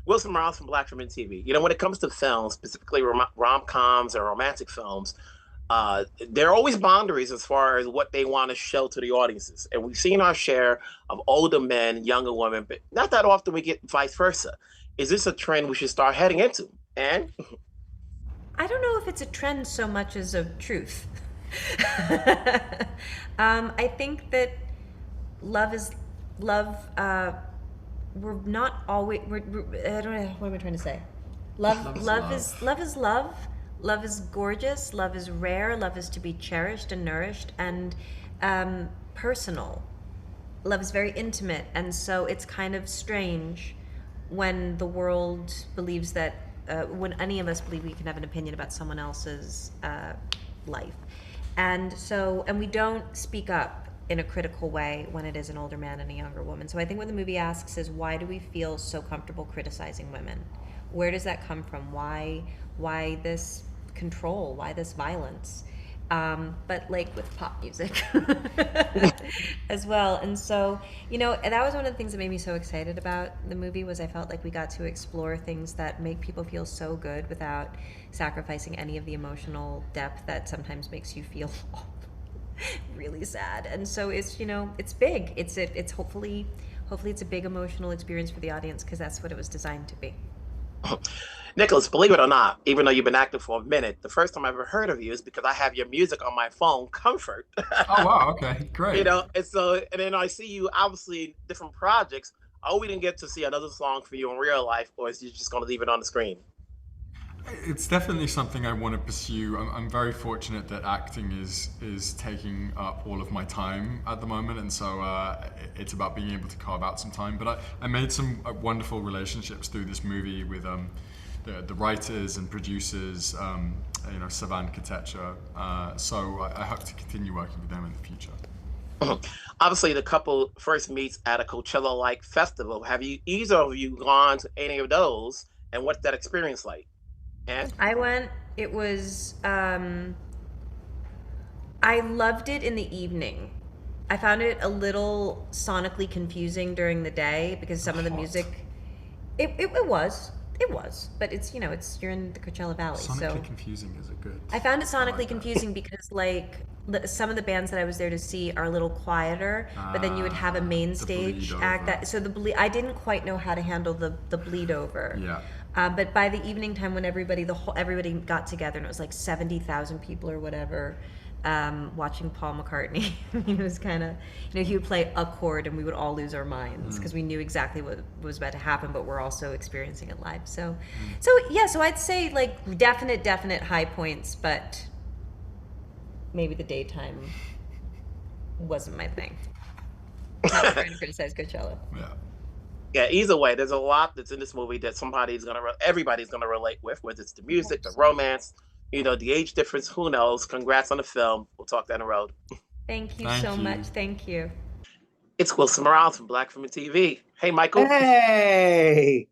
Wilson Morales from Black Women TV. You know, when it comes to films, specifically rom-coms or romantic films, there are always boundaries as far as what they want to show to the audiences. And we've seen our share of older men, younger women, but not that often we get vice versa. Is this a trend we should start heading into? And I don't know if it's a trend so much as a truth. I think that love is love. We're not always. I don't know. What am I trying to say? Love Love, is love is love. love is love. Love is gorgeous. Love is rare. Love is to be cherished and nourished and personal. Love is very intimate, and so it's kind of strange when the world believes that when any of us believe we can have an opinion about someone else's life. And so, and we don't speak up in a critical way when it is an older man and a younger woman. So I think what the movie asks is, why do we feel so comfortable criticizing women? Where does that come from? Why this control? Why this violence? But like with pop music as well. And so, and that was one of the things that made me so excited about the movie, was I felt like we got to explore things that make people feel so good without sacrificing any of the emotional depth that sometimes makes you feel really sad. And so it's big. It's hopefully it's a big emotional experience for the audience, because that's what it was designed to be. Nicholas, believe it or not, even though you've been active for a minute, the first time I ever heard of you is because I have your music on my phone, Comfort. Oh wow, okay, great. And then I see you obviously in different projects. Oh, we didn't get to see another song for you in real life, or is you just going to leave it on the screen? It's definitely something I want to pursue. I'm very fortunate that acting is taking up all of my time at the moment, and so it's about being able to carve out some time. But I made some wonderful relationships through this movie with the writers and producers, Savan Katecha. So I hope to continue working with them in the future. Obviously, the couple first meets at a Coachella-like festival. Have you either of you gone to any of those, and what's that experience like? And I went. It was. I loved it in the evening. I found it a little sonically confusing during the day because some of the Hot. music. It was. It was. But it's you're in the Coachella Valley, Sonically so confusing is a good. I found it I sonically like that. confusing because some of the bands that I was there to see are a little quieter, but then you would have a main The bleed stage act over. that so the bleed I didn't quite know how to handle the bleed over. Yeah. But by the evening time, when everybody got together, and it was like 70,000 people or whatever, watching Paul McCartney, it was kind of, he would play a chord, and we would all lose our minds because we knew exactly what was about to happen, but we're also experiencing it live. So yeah, so I'd say like definite high points, but maybe the daytime wasn't my thing. Not trying to criticize Coachella. Yeah. yeah, either way, there's a lot that's in this movie that everybody's gonna relate with, whether it's the music, the romance, the age difference. Who knows? Congrats on the film. We'll talk down the road. Thank you so Thank much. you. Thank you. It's Wilson Morales from Black Women TV. Hey, Michael. Hey,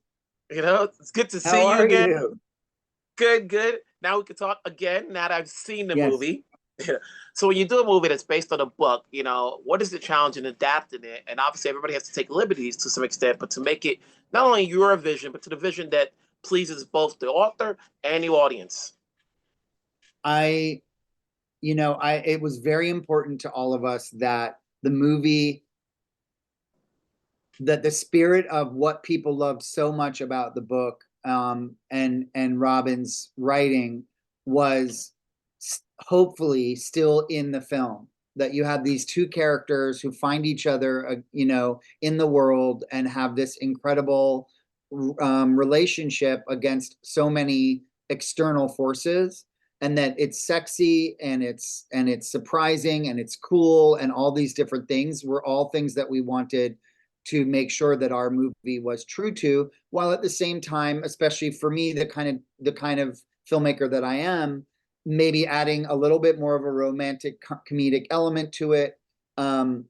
It's good to how see you are again. you? Good, good. Now we can talk again. Now that I've seen the Yes, movie. So when you do a movie that's based on a book, what is the challenge in adapting it? And obviously, everybody has to take liberties to some extent, but to make it not only your vision, but to the vision that pleases both the author and the audience. I, it was very important to all of us that the movie, that the spirit of what people loved so much about the book, and Robin's writing was hopefully still in the film. That you have these two characters who find each other, in the world, and have this incredible relationship against so many external forces, and that it's sexy and it's surprising and it's cool, and all these different things were all things that we wanted to make sure that our movie was true to, while at the same time, especially for me, the kind of filmmaker that I am, maybe adding a little bit more of a romantic comedic element to it, um,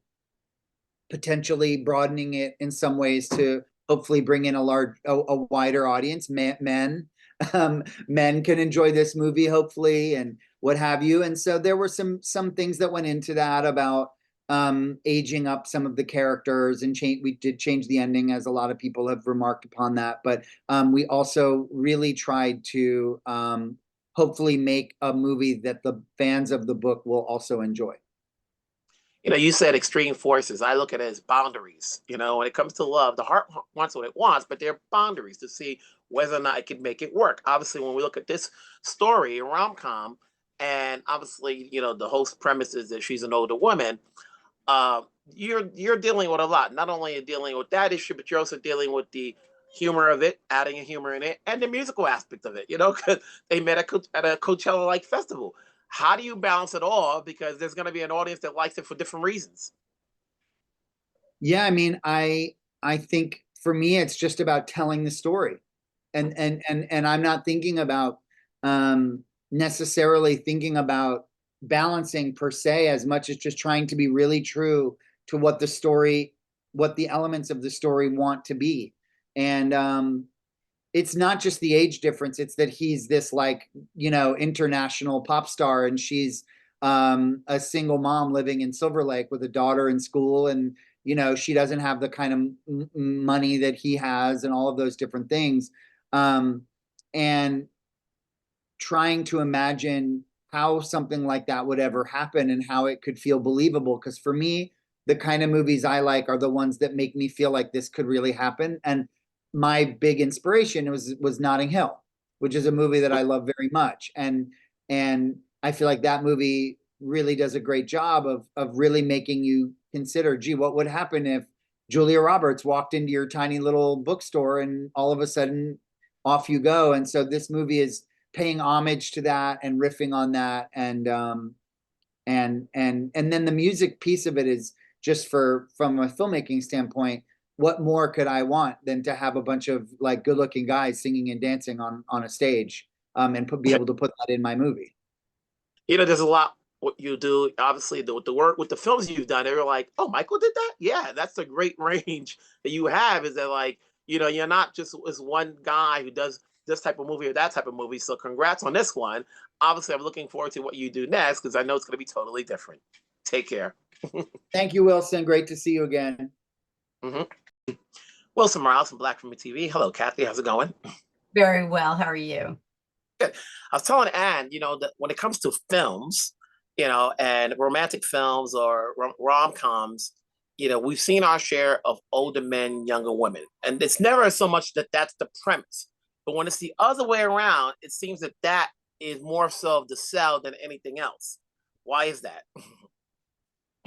potentially broadening it in some ways to hopefully bring in a wider audience. Men can enjoy this movie, hopefully, and what have you. And so there were some things that went into that about aging up some of the characters and we did change the ending, as a lot of people have remarked upon that. But we also really tried to hopefully make a movie that the fans of the book will also enjoy. You know, you said extreme forces. I look at it as boundaries. You know, when it comes to love, the heart wants what it wants, but there are boundaries to see whether or not it can make it work. Obviously, when we look at this story, a rom-com, and obviously, you know, the host premise is that she's an older woman. Uh, you're dealing with a lot. Not only are you dealing with that issue, but you're also dealing with the humor of it, adding a humor in it, and the musical aspect of it. You know, because they met at a Coachella like festival. How do you balance it all? Because there's going to be an audience that likes it for different reasons. Yeah, I mean, I think for me, it's just about telling the story, and I'm not thinking about necessarily thinking about balancing per se, as much as just trying to be really true to what the story, what the elements of the story want to be. And it's not just the age difference, it's that he's this, like, you know, international pop star, and she's a single mom living in Silver Lake with a daughter in school, and you know, she doesn't have the kind of money that he has, and all of those different things. And trying to imagine how something like that would ever happen and how it could feel believable. Because for me, the kind of movies I like are the ones that make me feel like this could really happen. And my big inspiration was Notting Hill, which is a movie that I love very much. And I feel like that movie really does a great job of really making you consider, gee, what would happen if Julia Roberts walked into your tiny little bookstore and all of a sudden off you go. And so this movie is paying homage to that and riffing on that. And then the music piece of it is just from a filmmaking standpoint, what more could I want than to have a bunch of like good looking guys singing and dancing on a stage, and be able to put that in my movie. You know, there's a lot what you do. Obviously, the work with the films you've done, they're like, oh, Michael did that. Yeah, that's a great range that you have. Is that like, you know, you're not just this one guy who does this type of movie or that type of movie. So congrats on this one. Obviously, I'm looking forward to what you do next because I know it's going to be totally different. Take care. Thank you, Wilson. Great to see you again. Mm-hmm. Wilson Morales from Black Film TV. Hello, Kathy. How's it going? Very well. How are you? Good. I was telling Anne, you know, that when it comes to films, you know, and romantic films or rom-coms, you know, we've seen our share of older men, younger women. And it's never so much that that's the premise. But when it's the other way around, it seems that that is more so of the sell than anything else. Why is that?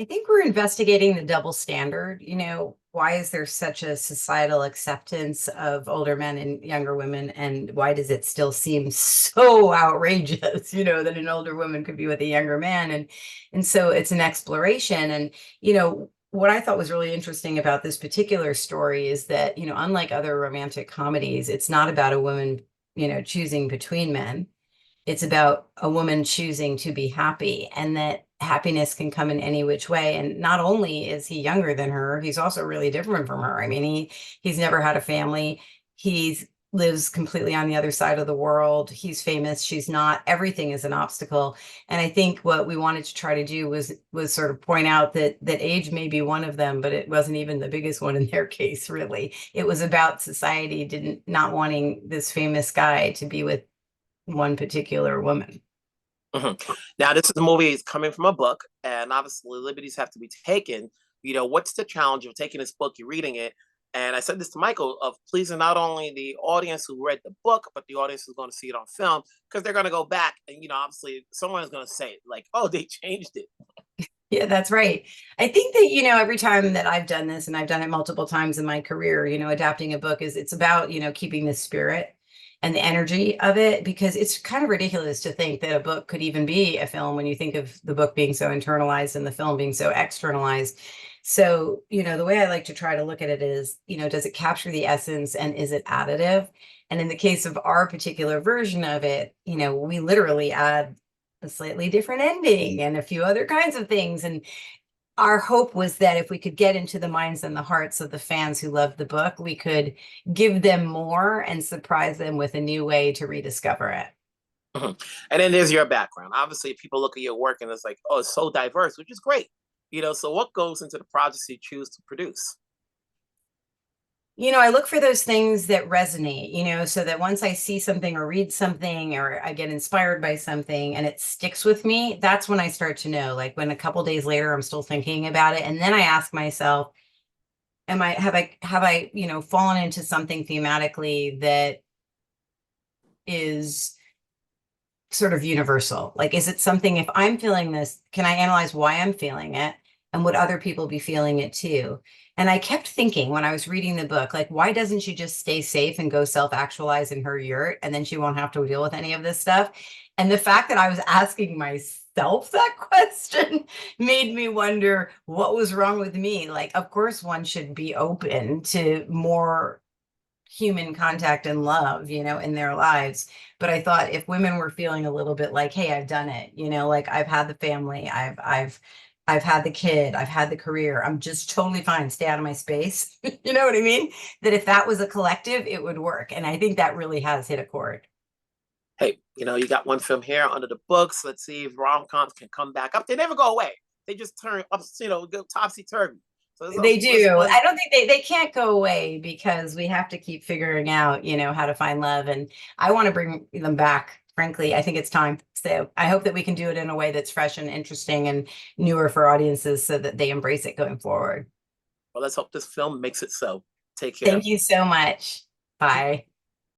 I think we're investigating the double standard. You know, why is there such a societal acceptance of older men and younger women? And why does it still seem so outrageous, you know, that an older woman could be with a younger man? And so it's an exploration. And, you know, what I thought was really interesting about this particular story is that, you know, unlike other romantic comedies, it's not about a woman, you know, choosing between men. It's about a woman choosing to be happy, and that happiness can come in any which way. And not only is he younger than her, he's also really different from her. I mean, he's never had a family. He lives completely on the other side of the world. He's famous. She's not. Everything is an obstacle. And I think what we wanted to try to do was sort of point out that age may be one of them, but it wasn't even the biggest one in their case, really. It was about society not wanting this famous guy to be with one particular woman. Mm-hmm. Now, this is a movie is coming from a book, and obviously liberties have to be taken. You know, what's the challenge of taking this book, you're reading it, and I said this to Michael, of pleasing not only the audience who read the book, but the audience who's going to see it on film, because they're going to go back and, you know, obviously someone is going to say, like, oh, they changed it. Yeah, that's right. I think that, you know, every time that I've done this, and I've done it multiple times in my career, you know, adapting a book it's about, you know, keeping the spirit and the energy of it, because it's kind of ridiculous to think that a book could even be a film when you think of the book being so internalized and the film being so externalized. So, you know, the way I like to try to look at it is, you know, does it capture the essence and is it additive? And in the case of our particular version of it, you know, we literally add a slightly different ending and a few other kinds of things. And our hope was that if we could get into the minds and the hearts of the fans who loved the book, we could give them more and surprise them with a new way to rediscover it. Mm-hmm. And then there's your background. Obviously, people look at your work and it's like, oh, it's so diverse, which is great. So what goes into the projects you choose to produce? I look for those things that resonate, so that once I see something or read something or I get inspired by something and it sticks with me, that's when I start to know, like when a couple days later I'm still thinking about it. And then I ask myself, have I, fallen into something thematically that is sort of universal? Like, is it something, if I'm feeling this, can I analyze why I'm feeling it? And would other people be feeling it too? And I kept thinking when I was reading the book, like, why doesn't she just stay safe and go self-actualize in her yurt, and then she won't have to deal with any of this stuff? And the fact that I was asking myself that question made me wonder what was wrong with me. Like, of course, one should be open to more human contact and love, in their lives. But I thought if women were feeling a little bit like, hey, I've done it, like I've had the family, I've had the kid, I've had the career, I'm just totally fine, stay out of my space. You know what I mean? That if that was a collective, it would work. And I think that really has hit a chord. Hey, you got one film here under the books. Let's see if rom-coms can come back up. They never go away. They just turn up, go topsy-turvy. So They do. I don't think they can't go away because we have to keep figuring out, how to find love. And I want to bring them back. Frankly, I think it's time. So I hope that we can do it in a way that's fresh and interesting and newer for audiences so that they embrace it going forward. Well, let's hope this film makes it so. Take care. Thank you so much. Bye.